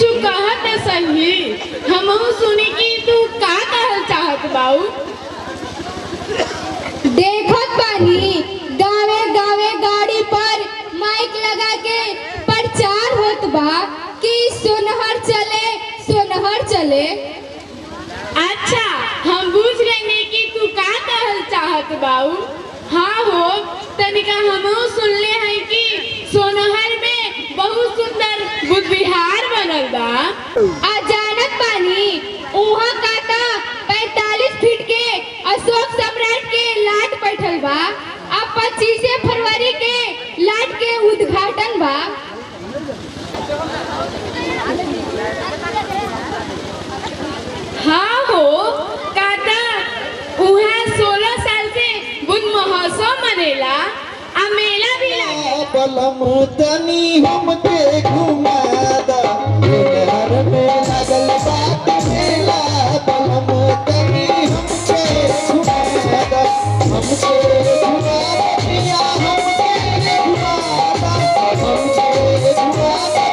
कुछ कहत सही हमहू सुनी कि तू का कहल चाहत बाऊ। देखत बानी गावे गावे गाड़ी पर माइक लगा के प्रचार होत बा कि सोनहर चले सोनहर चले। अच्छा हम बुझ गए कि तू का कहल चाहत बाऊ। हाँ हो तनिका हमहू सुनले हैं कि सोनहर में बहुत सुंदर बुद्ध विहार बनल बा। आ जानत बानी उहाँ काटा 45 फीट के अशोक सम्राट के लाट बैठल बा। अब 25 फरवरी के लाट के उद्घाटन बा। हाँ हो काटा उहाँ 16 साल से बुद्ध महोत्सव मनेला आ मेला भी लगे। बलम तनी हमके घुमादा सोनहर में लगल बात मेला। बलम तनी हमके घुमादा हमके घुमादा पिया हमके घुमादा हमके घुमादा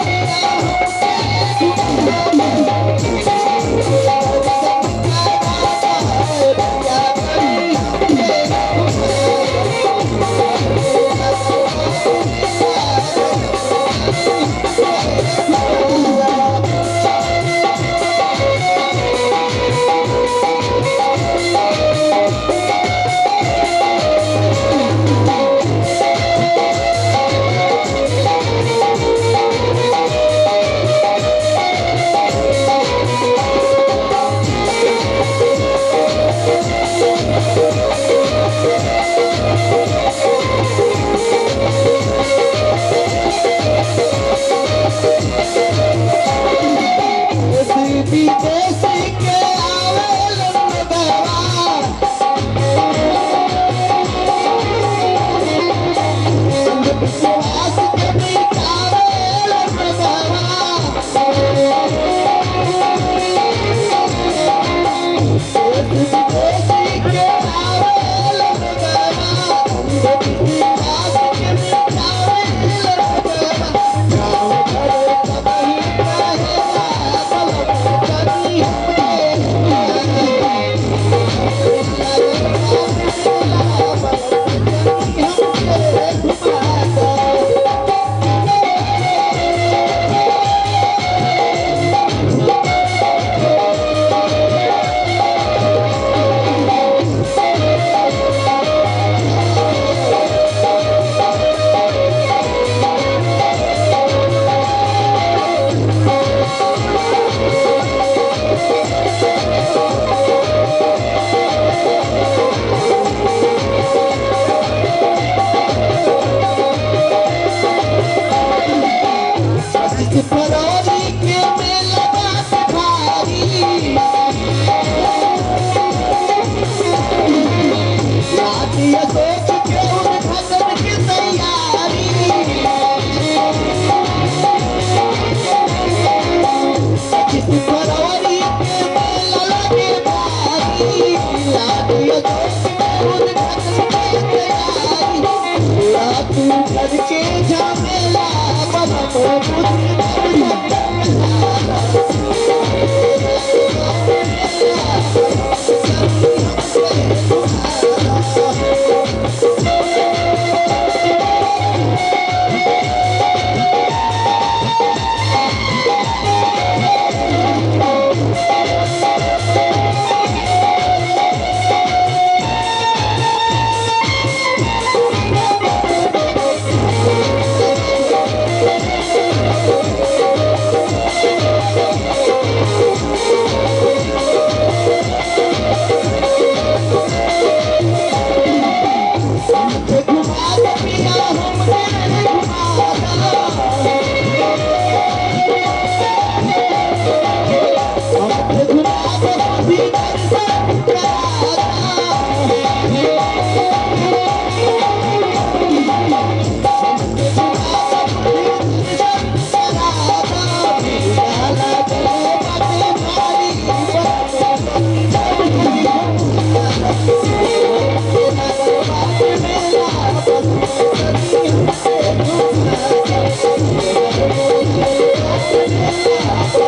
Thank you.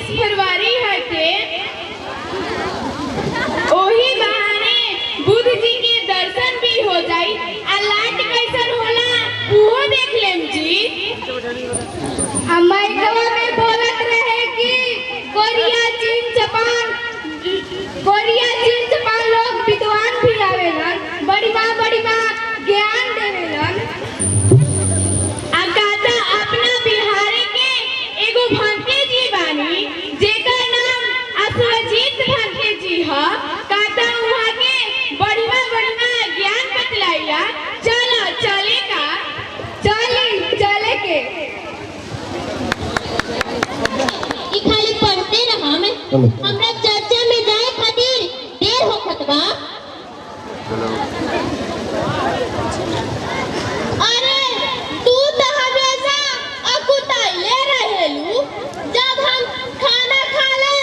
25 फरवरी हटे ओही बहाने बुद्ध जी के दर्शन भी हो जाई आ लाट कैसन होला वो देख लेम जी। अमेरिका में बोलत रहे कि कोरिया चीन जापान लोग विद्वान भी आवेलन, बड़ी माँ ज्ञान देवेलन। आ कहता अपना बिहार के एगो भंते जी बानी जेकर नाम अश्वजीत भंते जी ह। कहता वहाँ के बड़ी माँ ज्ञान बतलाइला। चलो चले का चले के ई खाली पढ़ते रहा में हमरा चर्चा में जाए खातिर देर होखत बा। अरे तू तो हमेशा अकुताइले रहेलू, जब हम खाना खा ले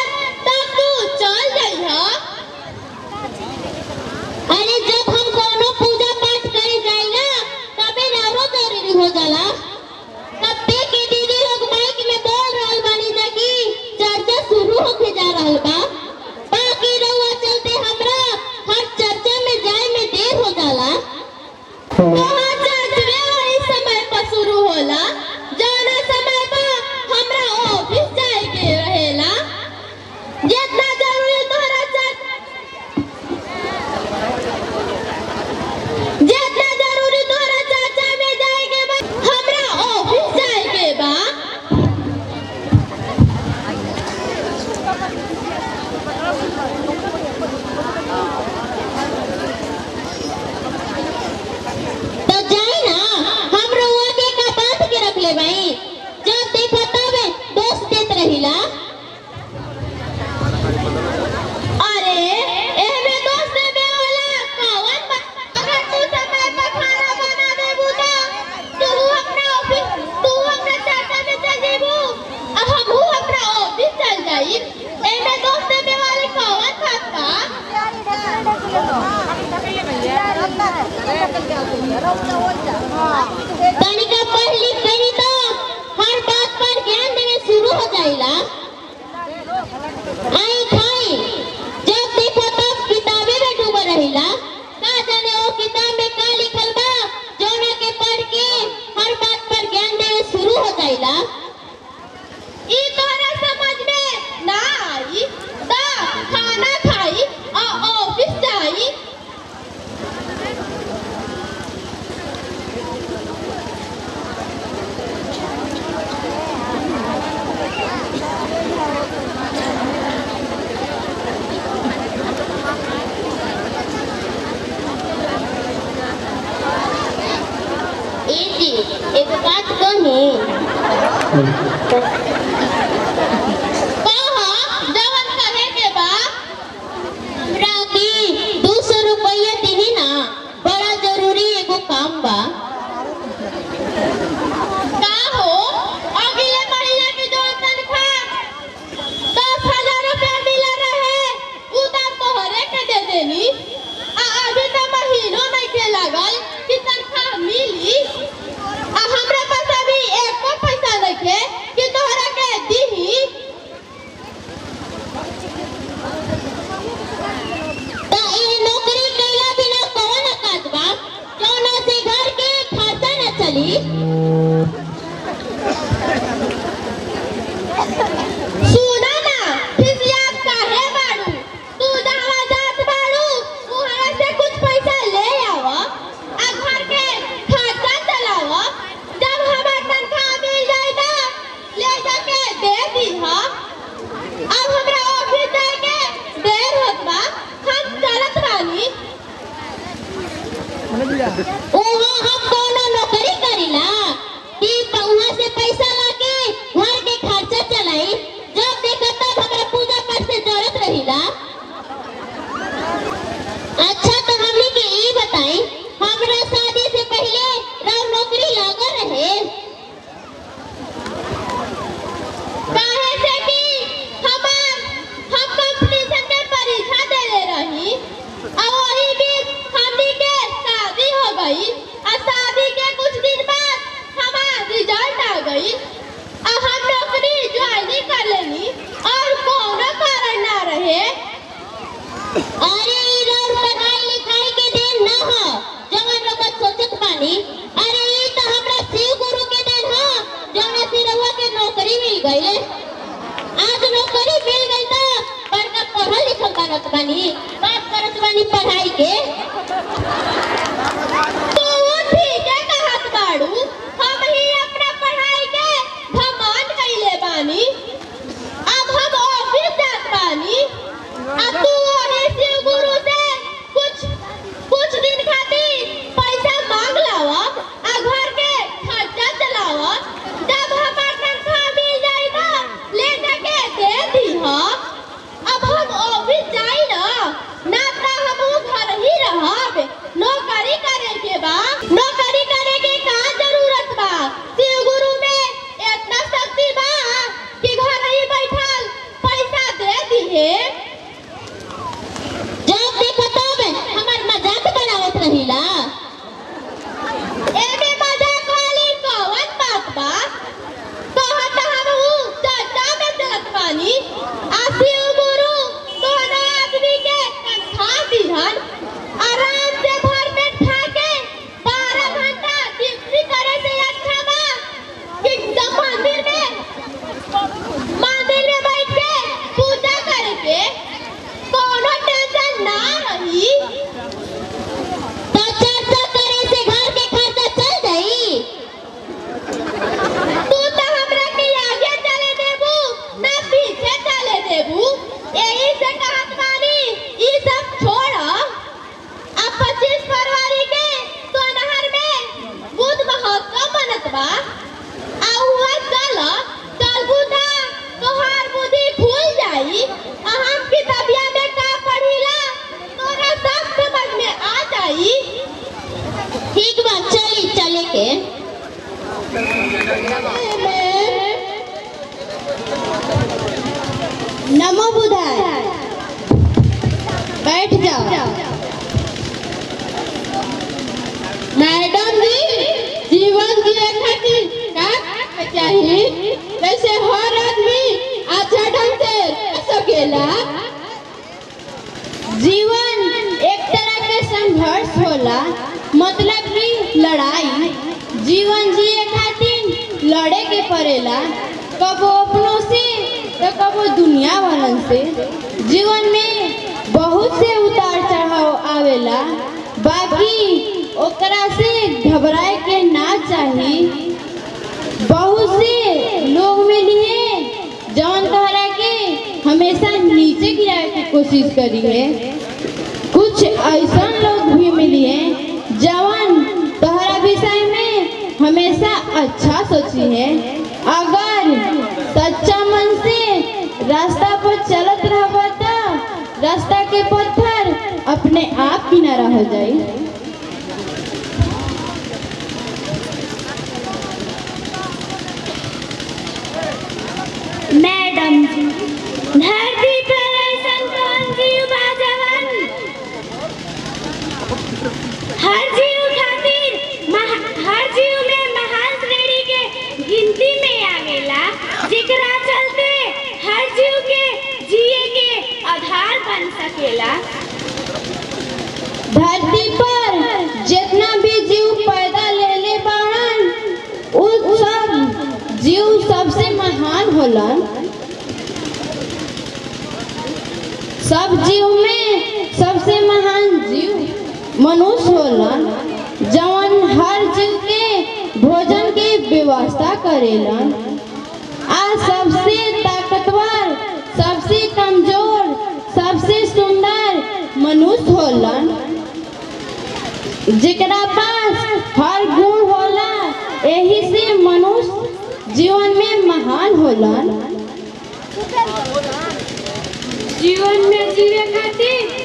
तब तू चल जाइहा। अरे जब हम कोनो पूजा पाठ करे जाई ना तबे नारो जरूरी हो जाला। कब्बे के दीदी लोग माइक में बोल रहल बानी जा कि चर्चा शुरू होके जा रहल बा। बाकी रउआ चलते हमरा हर चर्चा में जाए में देर हो जाला। वहाँ चर्चवे वही समय पर शुरू होला जौना समय पर हमरा ऑफिस जाए के रहेला। जितना जरूरी तोहरा चर्चा में जाए के बा हमरा ऑफिस जाए के बा। तो जाए ना हम रउआ के का बांध के रख ले भाई, जब देखो तब दोस्त देत रहिला। अरे एमे दोस्त देवे वाला कौन बा? अगर तू समय पर खाना बना देबू तो तू अपना चर्चा में चल जेबू आ हमहू अपना ऑफिस चल जाई। एमे दोस्त देवे वाले कौन बात बा? तनिका पढ़ लिख गई तो हर बात पर ज्ञान देवे शुरू हो जाइला। आई खाई जब देखो तब किताबे में डूबा रहिला। का जाने वो किताब में का लिखल बा जौना के पढ़ के हर बात पर ज्ञान देवे शुरू हो जाइला। ई तोहरा समझ में ना आई ता खाना खाई आ ऑफिस जाई। एक बात कही जवन कहे के बा हमरा की 200 रुपया दीही ना, बड़ा जरूरी एगो काम बा। का हो अगले महीने की जो तनख्वाह 10,000 रुपया मिला रहे उ त तोहरे के दे देनी। अभी तो महीनों नहीं के लागल कि तनख्वाह मिली आ हमरा पास अभी एको पैसा नहीं कि तोहरा के दीही। ता ई नौकरी कैला बिना कौन काज बा जौना से घर के खर्चा न चली। सुना ना फिजियात काहे बाड़ू? तू जहाँ जात बाड़ू वहाँ से कुछ पैसा ले आवा आ घर के खर्चा चलावा। जब हमार तनख्वाह मिल जाए ना ले जाके दे दीहा। अब हमरा ऑफिस जाए के देर होत बा, हम चलत बानी। वहाँ हम कोनो नौकरी करीला कि वहाँ से पैसा लाके घर के खर्चा चलाई। जब देखा तब हमरा पूजा पाठ से जरूरत रहिला। अच्छा तो हमनी के ई बताई हमरा शादी से पहले राव नौकरी लागल रहे? काहे से कि हम कंपटीशन के परीक्षा देले रही और वही बीच हमनी के शादी हो गई। अरे ई और पढ़ाई लिखाई के दिन ना हो जवन लोग सोचत बानी। अरे ई तो हमरा शिव गुरु के दिन हो जवन सिरवा के नौकरी मिल गइले। आज नौकरी मिल गई तो बड़का पढ़ल लिखल बनत बानी, बात करत बानी पढ़ाई के। तू ठीक है कहत बाड़ू, हम ही अपना पढ़ाई के घमंड कइले बानी। अब हम ऑफिस जात बानी, अब तू ओहे शिव गुरु से कुछ दिन खातिर पैसा मांग लावब आ घर के खर्चा चलावब। जब हमार तनख्वाह मिल जाई ना ले जाके दे दीह। अब हम ऑफिस जाई ना तो हम घर ही रहब। नौकरी करे के बा, नौकरी करे के का जरूरत बा? शिव गुरु में इतना शक्ति बा कि घर ही बैठल पैसा दे दिहे। जब देखो तब हमार मजाक बनावत रहिला। एमे मजाक वाली कौन बात बा? कहत हमहू चर्चा में चलत बानी। आ शिव गुरु कोनो आदमी के तनख्वाह दिहन, आराम से घर में खा के 12 घंटा ड्यूटी करे से अच्छा बा कि एकदम मंदिर में बैठ के पूजा करे के कोनो टेंशन ना रही। तो चर्चा करे से घर के खर्चा चल जाई। तू तो हमरा के आगे चले देबू ना पीछे चले देबू। यही से कहत बानी ई सब छोड़। अब 25 फरवरी के सोनहर में बुध महोत्सव मनत बा। आ हुआ चलबू ता तोहार बुद्धि खुल जाई। हम किताबिया में का पढ़िला तोरा सब समझ में आ जाई। ठीक बा, चले के नमो बुधाय। बैठ जाओ। मैडम जी, जीवन जिए खातिर का चाहिए? वैसे हर आदमी अच्छा ढंग से रह सकेला। जीवन एक तरह के संघर्ष होला, मतलब भी लड़ाई। जीवन जिए खातिर लड़े के पड़ेला, कबो अपनों से तो कबो दुनिया वालन से। जीवन में बहुत से उतार चढ़ाव आवेला, बाकी ओकरा से घबराए के ना चाही। बहुत से लोग मिलिए जौन तोहरा के हमेशा नीचे गिराए की कोशिश करी है। कुछ ऐसा लोग भी मिलिए जौन तोहरा विषय में हमेशा अच्छा सोची है। अगर सच्चा मन से रास्ता पर चलत रहबा तो रास्ता के पत्थर अपने आप किनारा हो जाई। मैडम जी, धरती पर ऐसन कौन जीव बा जवन हर जीव में महान श्रेणी के गिनती में आवेला, जेकरा चलते हर जीव के जिए के आधार बन सकेला। धरती पर जितना भी जीव पैदा लेले बाड़न उ सब जीव सबसे महान होलन। सब जीव में सबसे महान जीव मनुष्य होलन, जवन हर जीव के भोजन के व्यवस्था करेलन। आ सबसे ताकतवर, सबसे कमजोर, सबसे सुंदर मनुष्य होलन, जेकरा पास हर गुण होला। यही से मनुष्य जीवन में महान होलन। जीवन में जीवे खातिर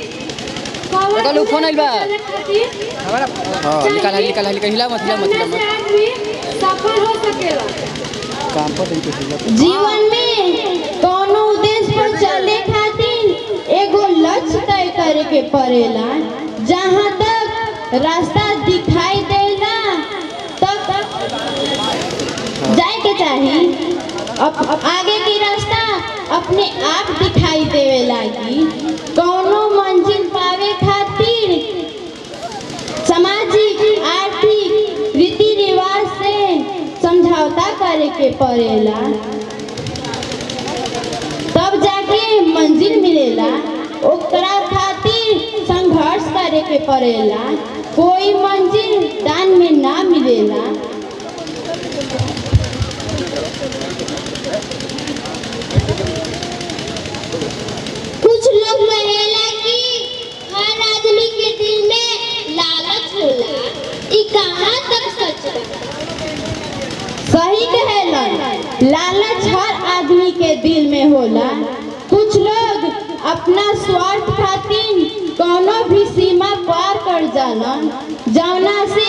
कल फोन आइल बा। खातिर हां निकाल हिला मत आदमी सफल हो सकेला। काम पर जीवन में कोनो उद्देश्य पर चले खातिर एगो लक्ष्य तय करे के पड़ेला। जहाँ तक रास्ता दिखाई देला तब जाए के चाहिए। आगे की रास्ता अपने आप दिखाई देवे लागी। कोनो मंजिल करे के पड़ेला, तब जाके मंजिल मिलेला। ओकरा खातिर संघर्ष करे के पड़ेला, कोई मंजिल दान में ना मिलेला। कुछ लोग कहेला कि हर आदमी के दिल में लालच होला, ई कहाँ तक सच बा? सही कहेला, लालच हर आदमी के दिल में होला। कुछ लोग अपना स्वार्थ खातिर कोनो भी सीमा पार कर जाला, जौना से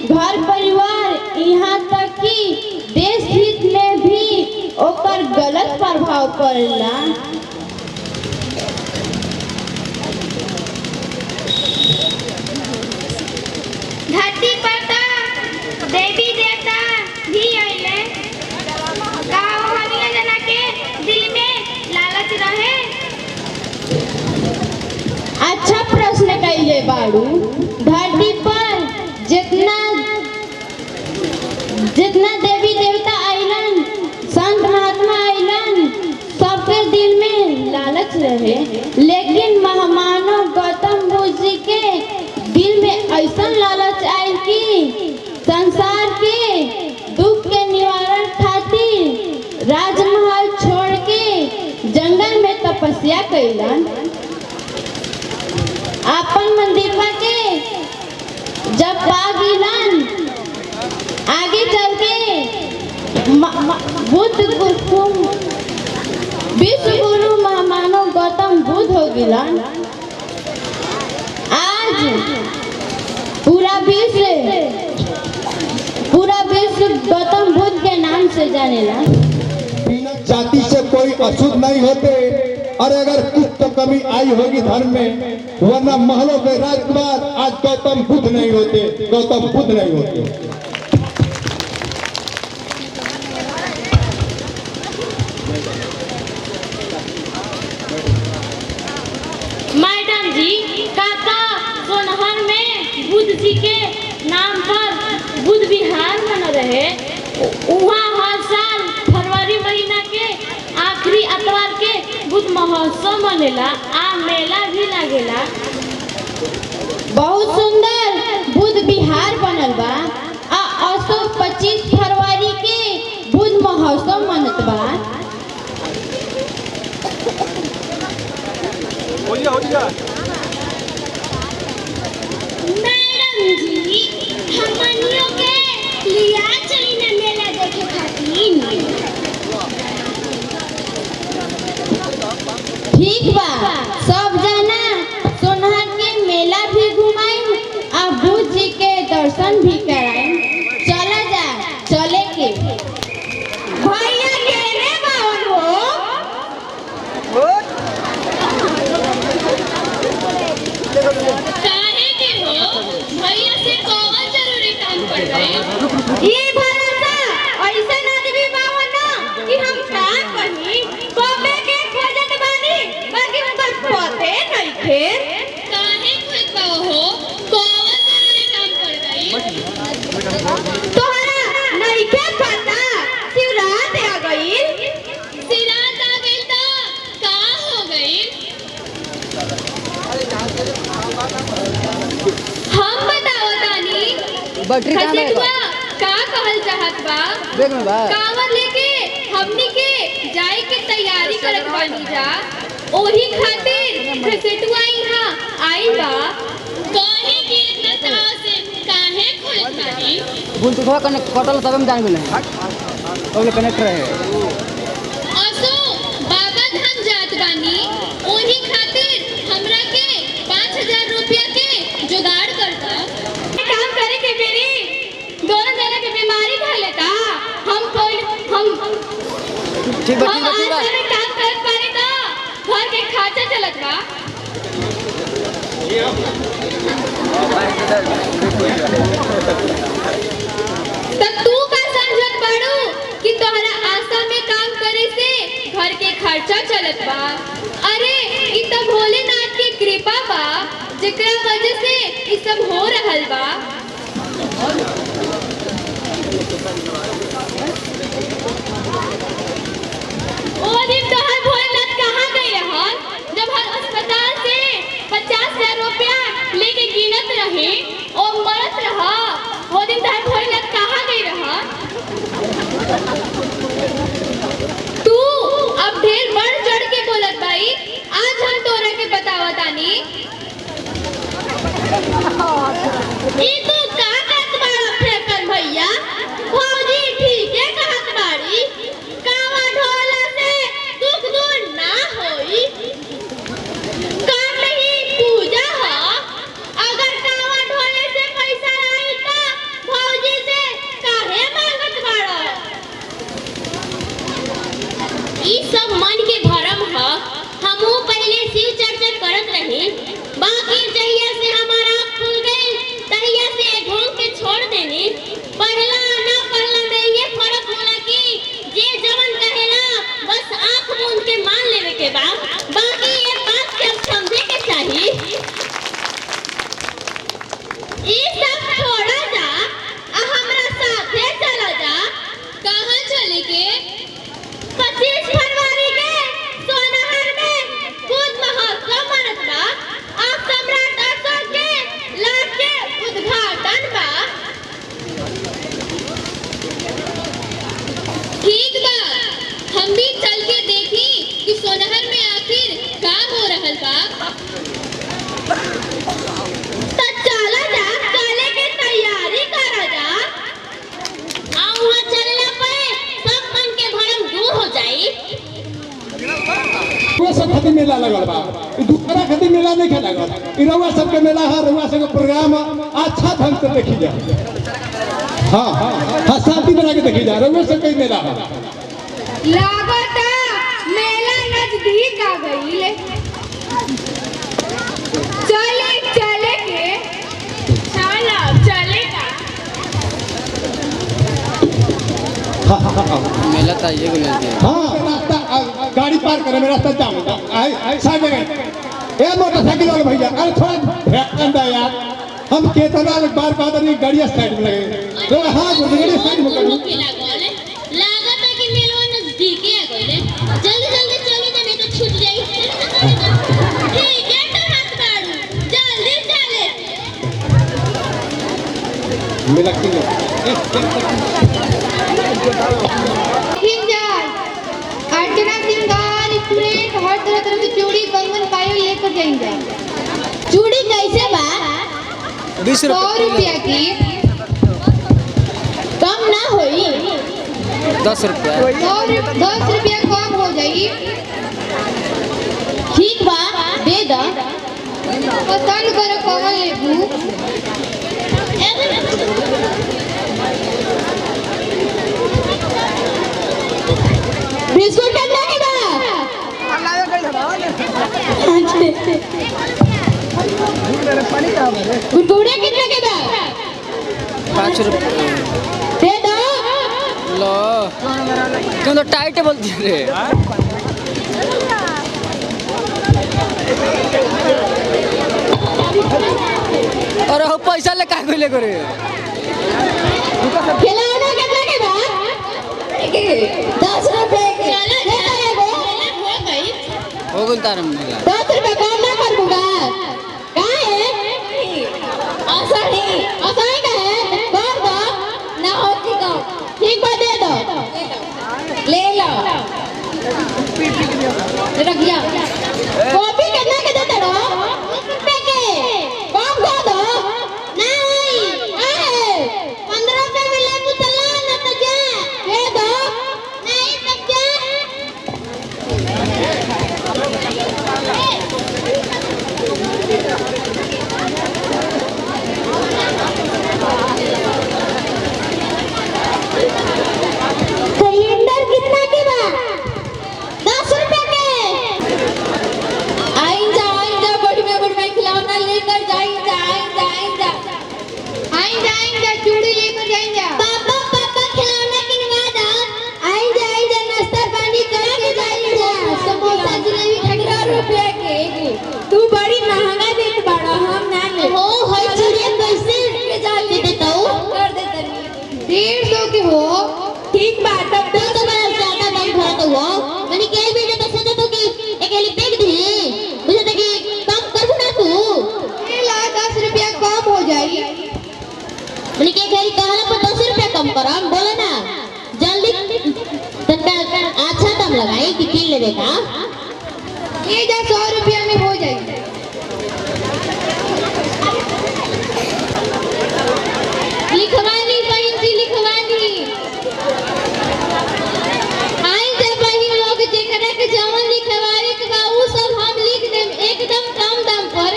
घर परिवार यहाँ तक कि देश हित में भी ओकर गलत प्रभाव पड़ेला। धरती पर तो देवी देवता भी आइले, का हमनी जना के दिल में लालच रहे? अच्छा प्रश्न कइले बाड़ू। धरती पर जितना देवी देवता आइलन, संत महात्मा आइलन, सबके दिल में लालच रहे, लेकिन महामानव गौतम बुद्ध जी के दिल में ऐसा लालच आयल कि संसार के दुख के निवारण खातिर राजमहल छोड़ के जंगल में तपस्या कैलन। अपन मंदिरवा के जब पा गिलन, आगे चल के बुद्ध विश्व गुरु महामानव गौतम बुद्ध हो गिलन। आज पूरा विश्व गौतम बुद्ध के नाम से जानेला। जाति से कोई अशुद्ध नहीं होते, और अगर कुछ तो कमी आई होगी धर्म में, वरना महलों के राजकुमार आज गौतम बुद्ध नहीं होते, गौतम बुद्ध नहीं होते। मैडम जी, काका सोनहर में बुद्ध जी के नाम पर बुद्ध विहार बन रहे। वहाँ हर साल फरवरी महीना के आखिरी अतवार के बुद्ध महोत्सव मनेला, आ मेला भी लागेला। बहुत सुंदर बुद्ध विहार बनल बा। आ असो 25 फरवरी के बुद्ध महोत्सव मनत बा। मैडम जी, हमनियों के लिया चली ना मेला देखे खातिर। ठीक बा, सब जना सोनहर के मेला भी घुमाई, आ बुद्ध जी के दर्शन भी कराई। चला जा, चले के भैया केने बावन हो। काहे के हो? भैया से कौन जरूरी काम पड़ गए? ये भरोसा ऐसा आदमी बावन ना कि हम का कही, कबे के खोजत बानी, बाकी उनकर पते नहीं थे। काहे खोज पाओ हो? कौन जरूरी काम पड़ गई? तोहरा नहीं के पता, शिवरात आ गई। सिरात आ गई तो का हो गई? हम बताओ तानी। बैटरी कहाँ है? खसेटुआ का कहल चाहत बा? बैग में बा। कांवर लेके हमनी के जाए के तैयारी करत बानी जा। ओही खातिर खसेटुआ यहाँ आई बा। काहे के इतना चाव से काहे खोजत बानी? ब्लूटूथ कटल तब हम जान गेल हैं। ओले कनेक्टर है। असो बाबा धाम जात बानी, ओही खातिर हमरा के 5000 रुपया के जुगाड़ करता। काम करे के बेरी दोनों जना के बीमारी धर लेता। हम ठीक बा, हम ठीक बा, आज ठीक बा। से काम करत पानी तो घर के खर्चा चलत बा। तब तू का समझत बाड़ू कि तोहरा आशा में काम करे से घर के खर्चा चलत बा। अरे इ तो भोलेनाथ की कृपा बा, जेकरा वजह से इ सब हो रहल बा। वो दिन तो हर भोलेनाथ कहाँ गई रहन जब हर अस्पताल से 50,000 रुपया लेके गिनत रहे और मरत रहा। वो दिन तो हर भोलेनाथ कहाँ गई रहन। तू अब ढेर बढ़ चढ़ के बोलत भाई। आज हम तोरा के बतावतानी ई तू का कहत बाड़ा फेकल भैया। भौजी ठीक है कहत बाड़ी कावा ढोला से दुख दूर ना होई। काम ही पूजा ह अगर कावा ढोले से पैसा आई त भौजी से काहे मांगत बाड़ा। ई सब मन के भरम ह। हमहू पहले शिव चर्चा करत रहे बाकी जहिया से हमारा आँख खुल गई तहिया से घूम के छोड़ देने। पढ़ला ना पढ़ला में ये फर्क होला कि जे जवन कहेला बस आँख मूंद के मान लेवे के बा। बाकी ये बात के अब समझे के चाहिए। ई सब छोड़ा जा आ हमरा साथे चला जा। कहाँ चले के? 25 फरवरी के सोनहर में खुद महोत्सव मनत बा। आप सम्राट अशोक के लाट के उद्घाटन बा। ठीक बा हम भी चल के देखी कि सोनहर में आखिर का हो रहल बा। त चला जा चले के तैयारी करा जा। आ वहाँ चलला पे सब मन के भरम दूर हो जाई। वो सब खातिर मेला लगल बा। ई दूसरा खातिर मेला नहीं खेला लगल। ई रउआ सबके मेला है, रउआ सबके प्रोग्राम अच्छा ढंग से देखी जा। हाँ शांति बना के देखी जा। रउआ सबके ही मेला है। लागता मेला नजदीक आ गई। चले चले के चला चलेगा। मेला तो ये को लेते हैं। हाँ रास्ता गाड़ी पार करे में रास्ता जाम साइड में ए मोटरसाइकिल वाले भैया अरे थोड़ा ध्यान दे यार। हम केतना बार बार नहीं गाड़ियां साइड में लगे तो हाँ गाड़ी साइड में करूं। लागत है कि मेलो नजदीक ही आ गइले। जल्दी जल्दी चली जा नहीं तो छूट जाई। ठीक है कहत बाड़ू जल्दी चले। मेला की अर्चना श्रृंगार स्टूडेंट हर तरह की चूड़ी कंगन पायल लेकर जाएंगे। चूड़ी कैसे बा? 20 100 रुपया की कम ना होई। 10 रुपया 10 रुपया कम हो जाई। ठीक बा दे दा। पसंद करो कौन लेबू। बिस्कुट कितना के बा? कुरकुरे कितना के बा? 5 रुपया दे दो। लो तुम तो टाइट बोलती रे। अरे हो पैसा ले का कोई ले करे। खिलौना कितना के बा? 10 रुपए के। चलो चलो हो गई। हो गई तार मेला। 10 रुपए कम ना कर दूंगा। काहे? आसानी आसानी का है। कौन दो? ना होती कम। ठीक बा दे दो। ले लो। रख दिया। कॉपी कितना के देते हो? 20 रुपए के। कम दे दो। नहीं है 15 रुपए में ले मुतला ना तो जा। दे दो। नहीं तब जा। सिलेंडर कितना के बा? 10 रुपए के। आइंजा बढ़िया खिलौना लेकर जाइंजा। चूड़ी लेकर जाइंजा। पापा पापा खिलौना किनवा दो। आइजा नाश्ता पानी करके जाइजा। समोसा जलेबी 15 रुपया के। तू बड़ी महंगा देत बाड़ा हम ना ले। हो होय चूड़िया कैसे ले जा ले देता हूं? कर दे तनी 150 के हो। ठीक बा तब 10 लेवे का? ये जा 100 रुपया में हो जाएगी। लिखवानी बहन जी लिखवानी। आई जा बहन लोग जेकरा के जवन लिखवावे के बा उ सब हम लिख देम एकदम कम दाम पर।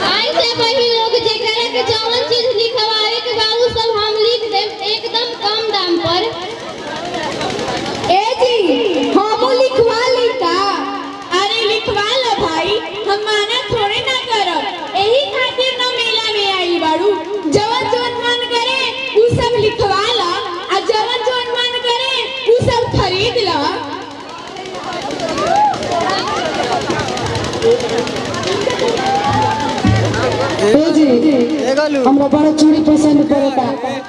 आई जा बहन लोग जेकरा के जवन चीज लिखवावे के बा उ सब हम लिख देम एकदम कम दाम पर। ए जी हमू लिखवा ली का? अरे लिखवा लो भाई, हम माना थोड़े ना करब। यही खातिर ना मेला में आई बाड़ू। जवन जवन मन करे उ सब लिखवा ला, आ जवन जवन मन करे उ सब खरीद ला। हमरा बड़ा चूड़ी पसंद पड़ता,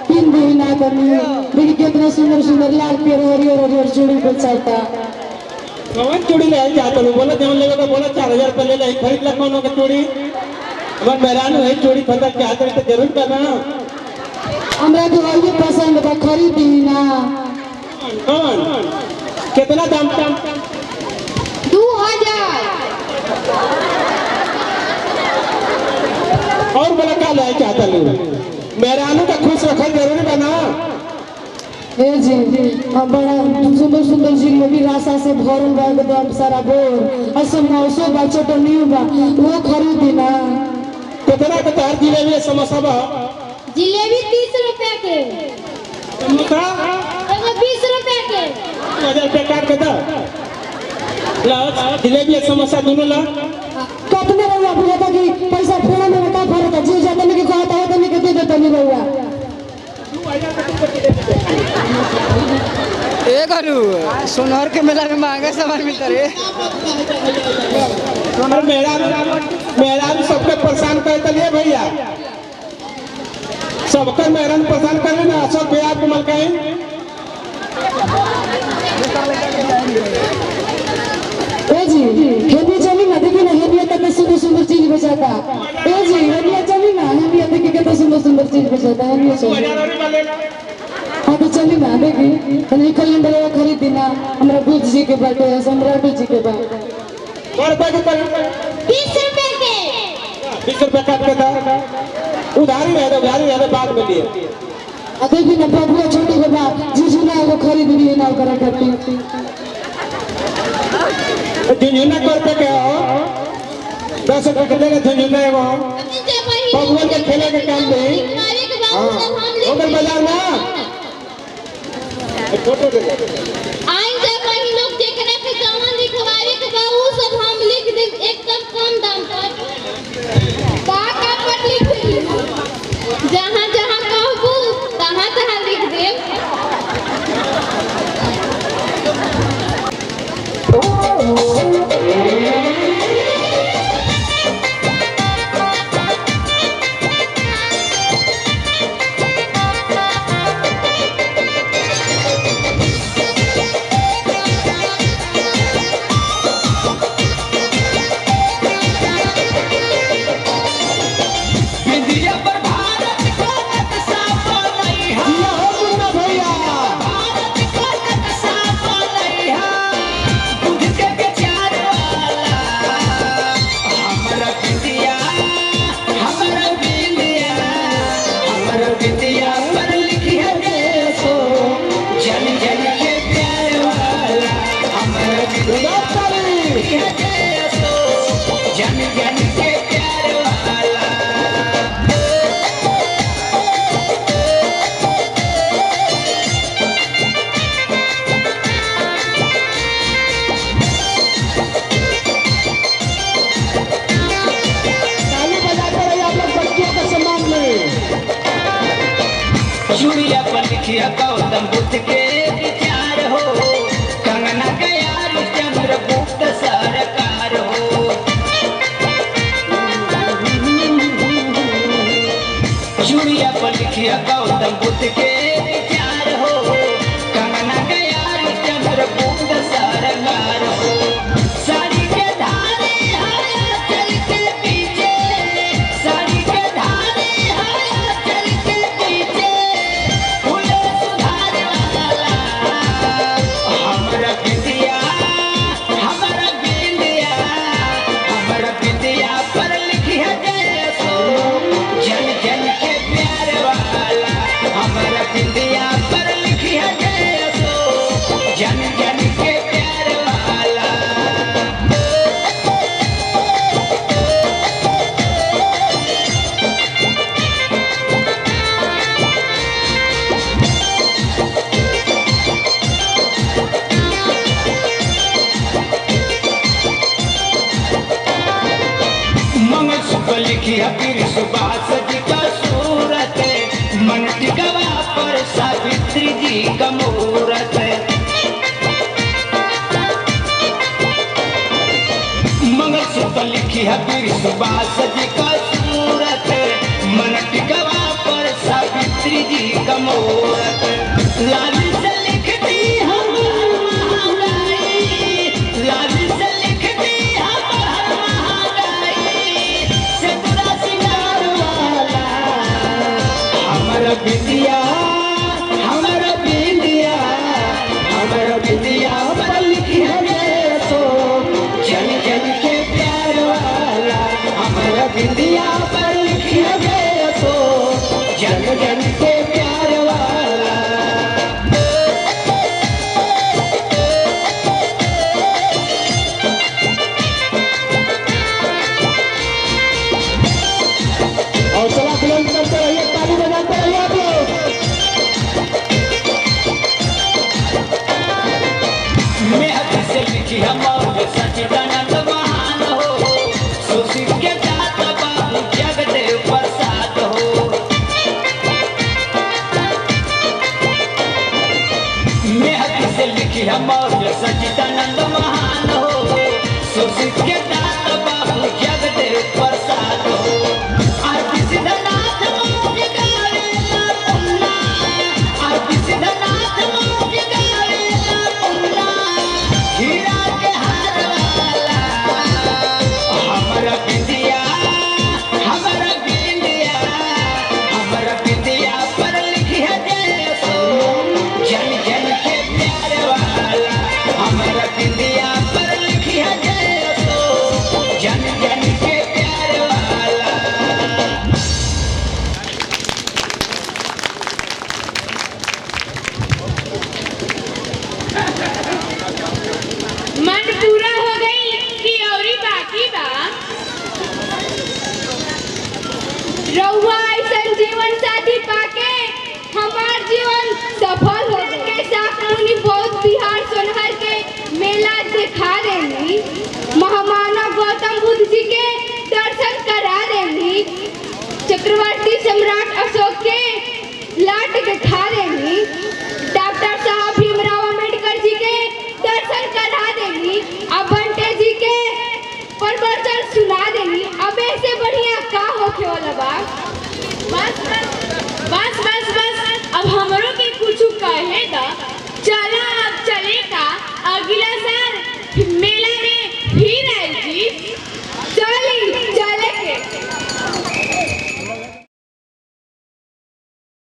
पिन भी ना करनी। देखिए कितना सुंदर सुंदर लाल पेड़ हरियर चूड़ी बेचता। कौन चूड़ी ले जाता लो? बोला जवन लेगा तो बोला 4000 रुपये ले ले, खरीद ला कौन का चूड़ी? अगर मेहरान है चूड़ी खरीद के हाथ में तो जरूर करना। हमरा तो वही पसंद बा, खरीदी ना। कौन कितना दाम? 2000। और बोला क्या ले चाहता लो? मेहरानों का खुश रखना जरूरी बना। ए जी हम बड़ा सुंदर सुंदर जिलेबी रासा से भरल बा एकदम सारा बोर। ऐसे मौसो बा चटनियो बा, वो खरीदी ना। कितना का तार जिलेबी समोसा बा? जिलेबी 30 रुपया के, समोसा एगो 20 रुपया के। 1000 रुपये काट के दो। ला जिलेबी समोसा दोनों ला। कितने रहुआ बुझाता कि पैसा फेरा में का फर्क है? जी जाता नहीं कि कहता है तो नहीं कि दे देता नहीं रहुआ। ए करू सोनहर के मेला में महंगा सामान मिलता रे। और मेहरान सबके परेशान करते लिए भैया, सबके मेहरान परेशान कर ना। सब भैया आपको मलकाई ए जी हेनी चली ना, देखी ना हेनी कितना सुंदर सुंदर चीज बेचता। ए जी हेनी चली ना, हेनी देखी कितना सुंदर सुंदर चीज बेचता। हेनी चली हाँ तो चली ना, देखी नहीं कैलेंडर खरीदी ना। हमरा बुद्ध जी के बाटे, सम्राट जी के बाटे। 20 रुपये के 20 रुपया के। 20 रुपये काट के दो। उधारी रह दो बाद में लिए। देखी ना बबुआ छोटी के बाद जीजू ना वो खरीद लिए ना करा करती। झुंझुना करते क्या हो? 10 रुपये के लेगा झुंझुना है वो बबुआ के खेले के काम में। लिखवावे के बा उ सब हम लिख होटल बाजार ना फोटो दे। आई जा बहन लोग जेकरा के जवन लिखवावे के बा उ सब हम लिख देम एकदम कम दाम पर। का पर लिख दी, जहां जहां कहबू तहां तहां लिख देम। चूड़िया पर लिखिया गौतम बुद्ध के विचार हो, कंगना के यार चंद्रगुप्त सरकार हो। चूड़िया पर लिखिया गौतम बुद्ध के विचार हो, कंगना के यार चंद्रगुप्त सरकार हो। साड़ी के धारे हया चल के पीछे, साड़ी के धारे हया चल के पीछे, लिखिया पीर सुभाष जी का सूरत, मन टिकवा पर सावित्री जी का मूरत। मंगलसूत्र लिखिया पीर सुभाष जी का सूरत, मन टिकवा पर सावित्री जी का मूरत। लाली से लिखती हम महागाई, लाली से लिखती हम महागाई, सतरा सिंगार वाला हमारा बिंदिया, हमारा बिंदिया, हमारा बिंदिया पर लिखिया गया सो जन जन के प्यार वाला, हमारा बिंदिया पर लिखिया गया सो जन जन के प्यार वाला। हौसला बुलंद करते रहिए, ताली बजाते रहिए आप लोग। मेहदी से लिखी हम और सच्चिदानंद महान हो, सुशील के दाता बाबू जगदेव प्रसाद हो। मेहदी से लिखी हम और सच्चिदानंद महान हो, सुशील के दाता बाबू जगदेव प्रसाद हो। आरती सिद्धनाथ मौज गावेला पुन्ना, आरती सिद्धनाथ मौज गावेला पुन्ना, हीरा के हार वाला हमारा बिंदिया, हमारा बिंदिया, हमारा बिंदिया पर लिखिया जय सो जन जन के प्यार वाला, हमारा बिंदिया पर लिखिया जय सो जन जन के प्यार वाला। मन पूरा हो गई कि औरी बाकी बा? रउआ ऐसन जीवन साथी पाके हमार जीवन सफल हो गए। के साथ मुनि बौद्ध बिहार सोनहर के मेला दिखा देंगी, महामानव गौतम बुद्ध जी के दर्शन करा देंगी, चक्रवर्ती सम्राट अशोक के लाट दिखा देंगी, डॉक्टर साहब भीमराव अम्बेडकर जी के दर्शन करा देंगी, अब बंटे जी के प्रवचन सुना देंगी। अब ऐसे बढ़िया का होखे वाला बा?